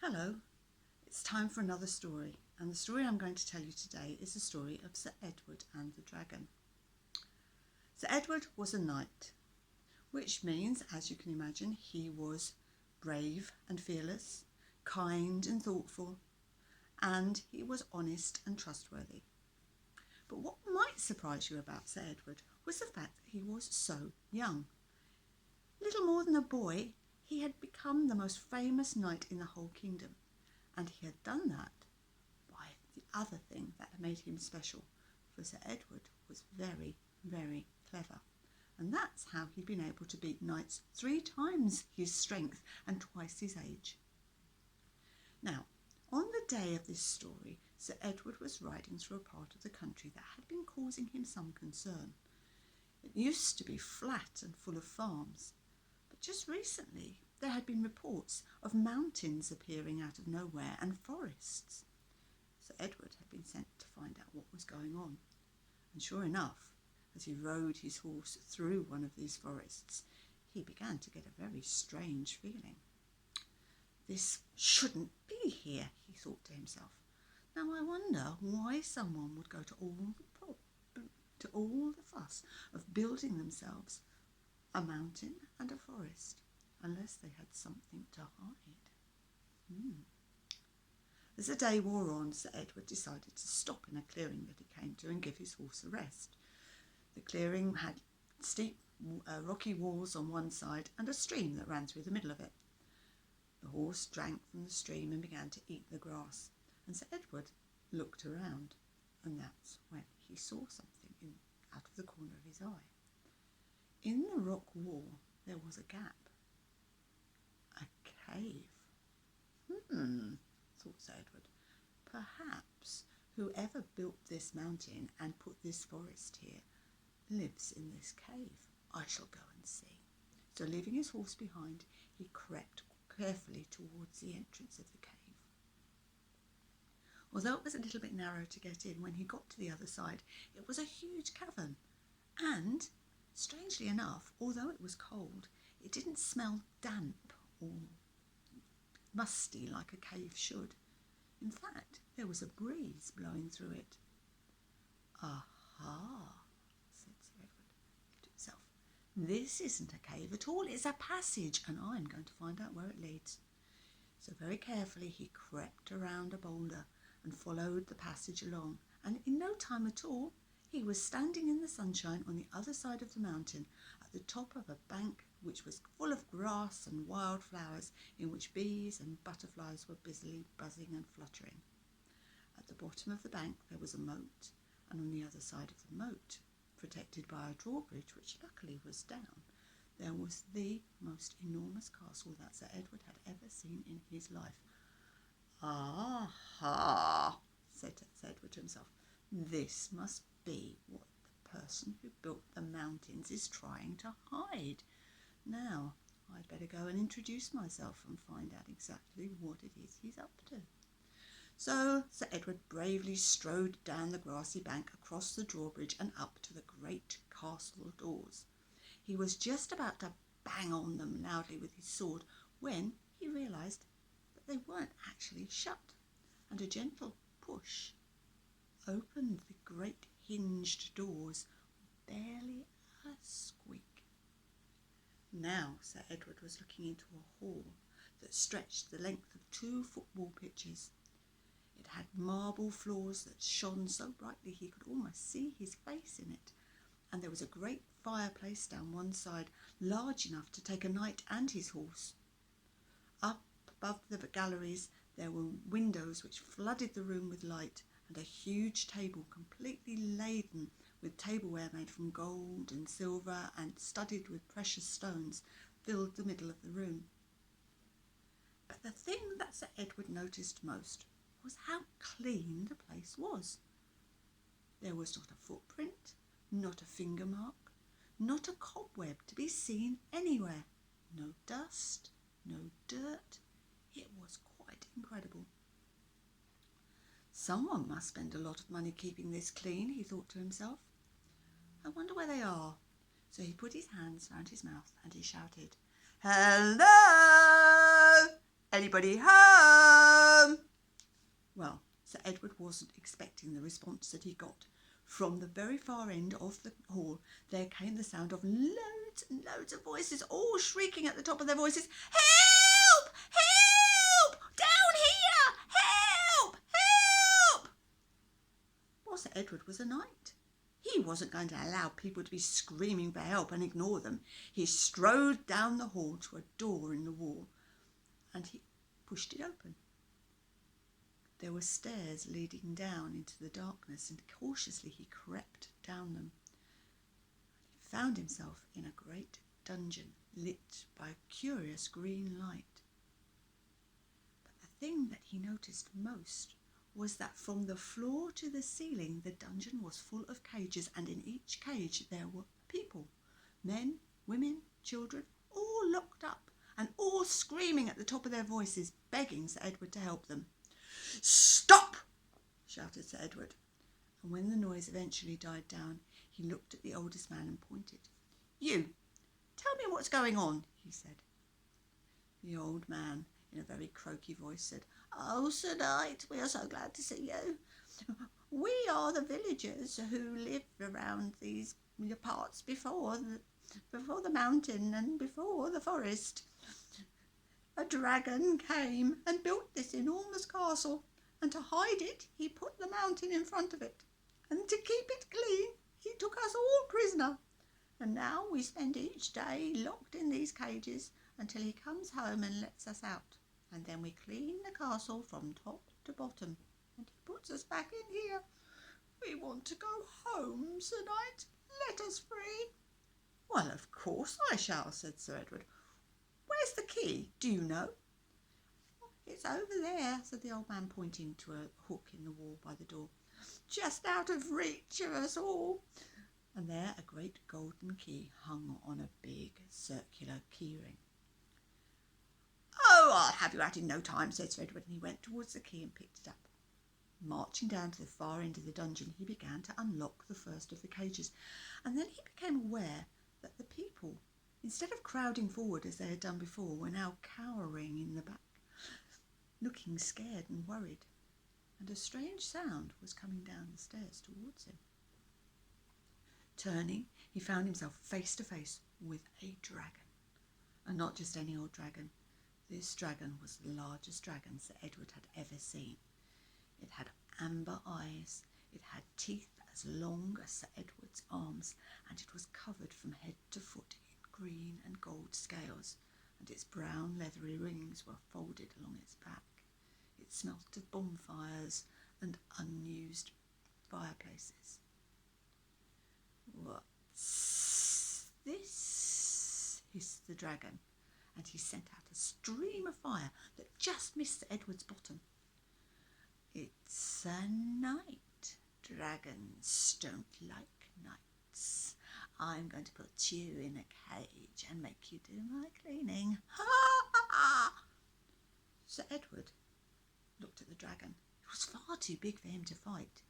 Hello, it's time for another story, and the story I'm going to tell you today is the story of Sir Edward and the Dragon. Sir Edward was a knight, which means, as you can imagine, he was brave and fearless, kind and thoughtful, and he was honest and trustworthy. But what might surprise you about Sir Edward was the fact that he was so young. Little more than a boy, he had become the most famous knight in the whole kingdom, and he had done that by the other thing that made him special, for Sir Edward was very, very clever, and that's how he'd been able to beat knights 3 times his strength and twice his age. Now, on the day of this story, Sir Edward was riding through a part of the country that had been causing him some concern. It used to be flat and full of farms, but just recently there had been reports of mountains appearing out of nowhere and forests. Sir Edward had been sent to find out what was going on, and sure enough, as he rode his horse through one of these forests, he began to get a very strange feeling. This shouldn't be here, he thought to himself. Now I wonder why someone would go to all the fuss of building themselves a mountain and a forest, unless they had something to hide. As the day wore on, Sir Edward decided to stop in a clearing that he came to and give his horse a rest. The clearing had steep rocky walls on one side and a stream that ran through the middle of it. The horse drank from the stream and began to eat the grass, and Sir Edward looked around, and that's when he saw something out of the corner of his eye. In the rock wall there was a gap. A cave. Thought Sir Edward. Perhaps whoever built this mountain and put this forest here lives in this cave. I shall go and see. So leaving his horse behind, he crept carefully towards the entrance of the cave. Although it was a little bit narrow to get in, when he got to the other side, it was a huge cavern. And, strangely enough, although it was cold, it didn't smell damp or musty like a cave should. In fact, there was a breeze blowing through it. Aha, said Sir Edward to himself. This isn't a cave at all, it's a passage, and I'm going to find out where it leads. So very carefully he crept around a boulder and followed the passage along, and in no time at all he was standing in the sunshine on the other side of the mountain at the top of a bank which was full of grass and wild flowers, in which bees and butterflies were busily buzzing and fluttering. At the bottom of the bank there was a moat, and on the other side of the moat, protected by a drawbridge which luckily was down, there was the most enormous castle that Sir Edward had ever seen in his life. Aha, said Sir Edward to himself, this must be what the person who built the mountains is trying to hide. Now, I'd better go and introduce myself and find out exactly what it is he's up to. So Sir Edward bravely strode down the grassy bank, across the drawbridge and up to the great castle doors. He was just about to bang on them loudly with his sword when he realised that they weren't actually shut, and a gentle push opened the great hinged doors with barely a squeak. Now Sir Edward was looking into a hall that stretched the length of 2 football pitches. It had marble floors that shone so brightly he could almost see his face in it, and there was a great fireplace down one side, large enough to take a knight and his horse. Up above the galleries there were windows which flooded the room with light, and a huge table completely laden with tableware made from gold and silver and studded with precious stones filled the middle of the room. But the thing that Sir Edward noticed most was how clean the place was. There was not a footprint, not a finger mark, not a cobweb to be seen anywhere. No dust, no dirt. It was quite incredible. Someone must spend a lot of money keeping this clean, he thought to himself. I wonder where they are. So he put his hands round his mouth and he shouted, "Hello! Anybody home?" Well, Sir Edward wasn't expecting the response that he got. From the very far end of the hall, there came the sound of loads and loads of voices, all shrieking at the top of their voices, "Help! Help! Down here! Help! Help!" Well, Sir Edward was a knight. He wasn't going to allow people to be screaming for help and ignore them. He strode down the hall to a door in the wall, and he pushed it open. There were stairs leading down into the darkness, and cautiously he crept down them. He found himself in a great dungeon lit by a curious green light. But the thing that he noticed most was that from the floor to the ceiling the dungeon was full of cages, and in each cage there were people, men, women, children, all locked up and all screaming at the top of their voices, begging Sir Edward to help them. "Stop!" shouted Sir Edward, and when the noise eventually died down, he looked at the oldest man and pointed. "You, tell me what's going on," he said. The old man, in a very croaky voice, said, "Oh, Sir Knight, we are so glad to see you. We are the villagers who lived around these parts before the mountain and before the forest. A dragon came and built this enormous castle, and to hide it he put the mountain in front of it, and to keep it clean he took us all prisoner, and now we spend each day locked in these cages until he comes home and lets us out, and then we clean the castle from top to bottom, and he puts us back in here. We want to go home, Sir Knight. Let us free." "Well, of course I shall," said Sir Edward. "Where's the key? Do you know?" "It's over there," said the old man, pointing to a hook in the wall by the door, "just out of reach of us all." And there a great golden key hung on a big circular key ring. "Oh, I'll have you out in no time," said Sir Edward, and he went towards the key and picked it up. Marching down to the far end of the dungeon, he began to unlock the first of the cages, and then he became aware that the people, instead of crowding forward as they had done before, were now cowering in the back, looking scared and worried, and a strange sound was coming down the stairs towards him. Turning, he found himself face to face with a dragon, and not just any old dragon. This dragon was the largest dragon Sir Edward had ever seen. It had amber eyes, it had teeth as long as Sir Edward's arms, and it was covered from head to foot in green and gold scales, and its brown leathery rings were folded along its back. It smelt of bonfires and unused fireplaces. "What's this?" hissed the dragon, and he sent out a stream of fire that just missed Sir Edward's bottom. "It's a knight. Dragons don't like knights. I'm going to put you in a cage and make you do my cleaning. Ha ha ha!" Sir Edward looked at the dragon. It was far too big for him to fight.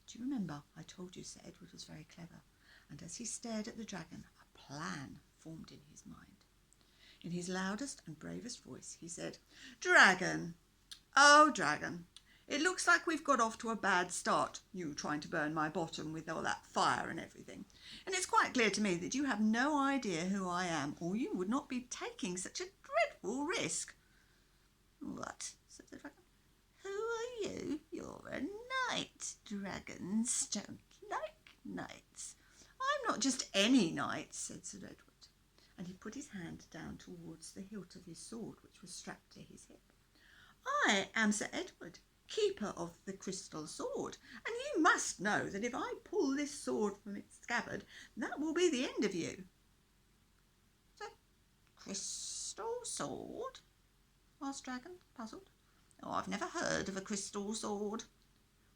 Do you remember I told you Sir Edward was very clever? And as he stared at the dragon, a plan formed in his mind. In his loudest and bravest voice, he said, "Dragon, oh dragon, it looks like we've got off to a bad start, you trying to burn my bottom with all that fire and everything. And it's quite clear to me that you have no idea who I am, or you would not be taking such a dreadful risk." "What?" said the dragon. "Who are you? You're a knight. Dragons don't like knights." "I'm not just any knight," said Sir Edward, and he put his hand down towards the hilt of his sword, which was strapped to his hip. "I am Sir Edward, keeper of the crystal sword, and you must know that if I pull this sword from its scabbard, that will be the end of you." "The crystal sword?" asked Dragon, puzzled. "Oh, I've never heard of a crystal sword,"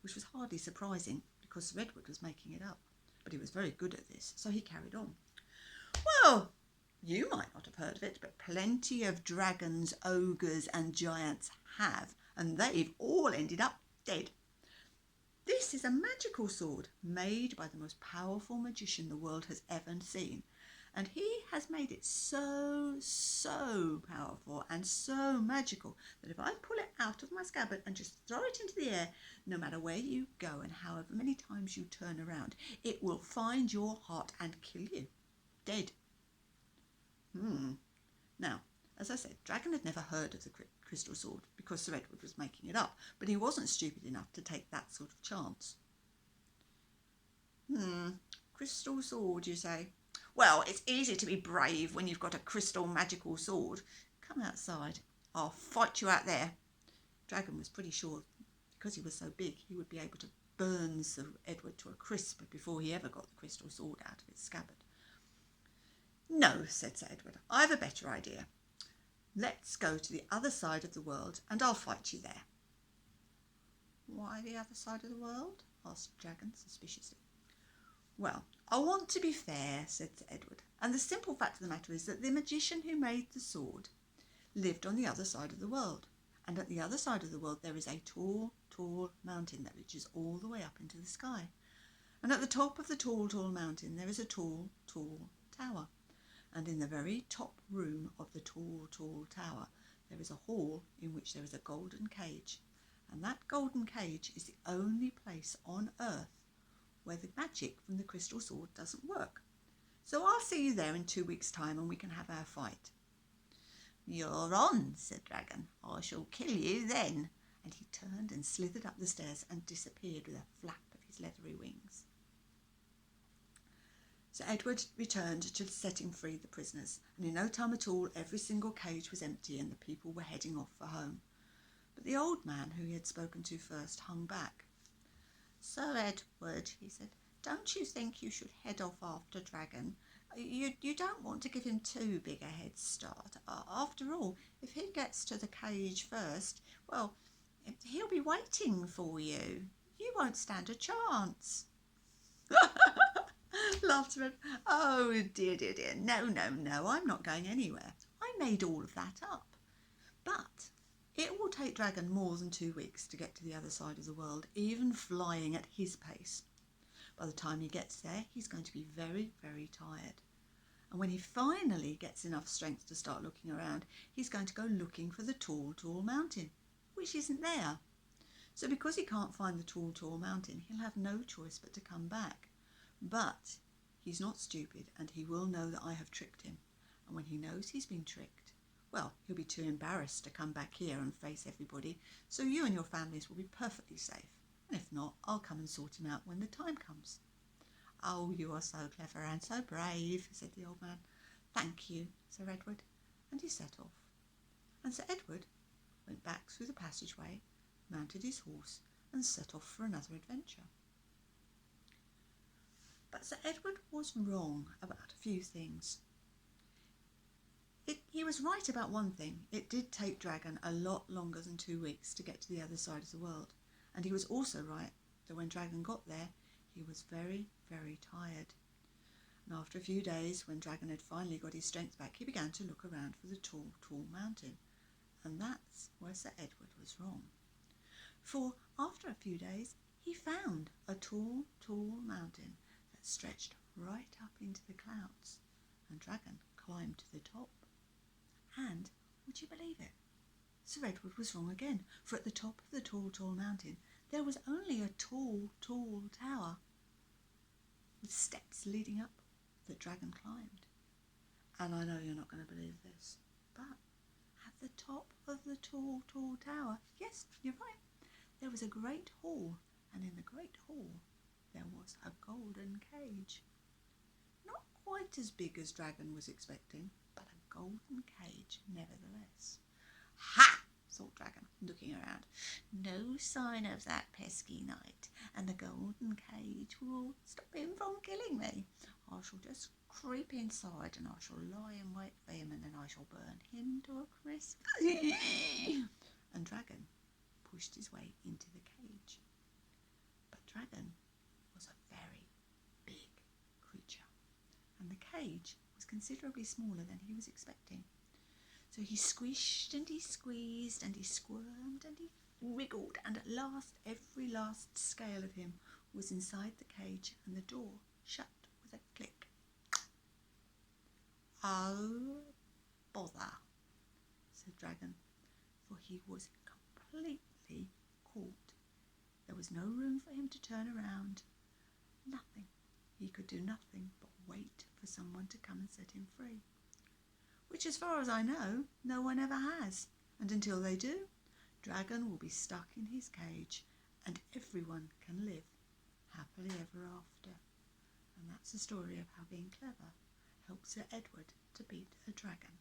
which was hardly surprising because Sir Edward was making it up, but he was very good at this, so he carried on. "Well, you might not have heard of it, but plenty of dragons, ogres and giants have, and they've all ended up dead. This is a magical sword made by the most powerful magician the world has ever seen, And he has made it so powerful and so magical that if I pull it out of my scabbard and just throw it into the air, no matter where you go and however many times you turn around, it will find your heart and kill you. Dead. Now, as I said, Dragon had never heard of the crystal sword because Sir Edward was making it up, but he wasn't stupid enough to take that sort of chance. Crystal sword, you say? Well, it's easy to be brave when you've got a crystal magical sword. Come outside. I'll fight you out there. Dragon was pretty sure, because he was so big, he would be able to burn Sir Edward to a crisp before he ever got the crystal sword out of its scabbard. No, said Sir Edward, I have a better idea. Let's go to the other side of the world and I'll fight you there. Why the other side of the world? Asked Dragon suspiciously. Well, I want to be fair, said Sir Edward, and the simple fact of the matter is that the magician who made the sword lived on the other side of the world, and at the other side of the world there is a tall mountain that reaches all the way up into the sky, and at the top of the tall mountain there is a tall tower, and in the very top room of the tall tower there is a hall in which there is a golden cage, and that golden cage is the only place on earth where the magic from the crystal sword doesn't work. So I'll see you there in 2 weeks' time and we can have our fight. You're on, said Dragon. I shall kill you then. And he turned and slithered up the stairs and disappeared with a flap of his leathery wings. Sir Edward returned to setting free the prisoners, and in no time at all every single cage was empty and the people were heading off for home. But the old man who he had spoken to first hung back. Sir Edward, he said, don't you think you should head off after Dragon? You don't want to give him too big a head start. After all, if he gets to the cage first, well, he'll be waiting for you. You won't stand a chance. Laughed Sir Edward. Oh, dear. No, I'm not going anywhere. I made all of that up. But it will take Dragon more than 2 weeks to get to the other side of the world, even flying at his pace. By the time he gets there, he's going to be very, very tired. And when he finally gets enough strength to start looking around, he's going to go looking for the tall mountain, which isn't there. So because he can't find the tall mountain, he'll have no choice but to come back. But he's not stupid, and he will know that I have tricked him. And when he knows he's been tricked, well, he'll be too embarrassed to come back here and face everybody, so you and your families will be perfectly safe. And if not, I'll come and sort him out when the time comes. Oh, you are so clever and so brave, said the old man. Thank you, Sir Edward. And he set off. And Sir Edward went back through the passageway, mounted his horse, and set off for another adventure. But Sir Edward was wrong about a few things. He was right about one thing. It did take Dragon a lot longer than 2 weeks to get to the other side of the world. And he was also right that when Dragon got there, he was very, very tired. And after a few days, when Dragon had finally got his strength back, he began to look around for the tall mountain. And that's where Sir Edward was wrong. For after a few days, he found a tall mountain that stretched right up into the clouds. And Dragon climbed to the top. And, would you believe it, Sir Edward was wrong again, for at the top of the tall mountain there was only a tall tower with steps leading up that Dragon climbed. And I know you're not going to believe this, but at the top of the tall tower, yes, you're right, there was a great hall, and in the great hall there was a golden cage. Not quite as big as Dragon was expecting, but a golden cage nevertheless. Ha! Thought Dragon, looking around. No sign of that pesky knight, and the golden cage will stop him from killing me. I shall just creep inside and I shall lie in wait for him, and then I shall burn him to a crisp. And Dragon pushed his way into the cage. But Dragon was a very big creature, and the cage was considerably smaller than he was expecting. So he squished and he squeezed and he squirmed and he wriggled, and at last every last scale of him was inside the cage and the door shut with a click. "Oh, bother," said Dragon, for he was completely caught. There was no room for him to turn around. Nothing. He could do nothing but wait for someone to come and set him free. Which, as far as I know, no one ever has. And until they do, Dragon will be stuck in his cage, and everyone can live happily ever after. And that's the story of how being clever helped Sir Edward to beat a dragon.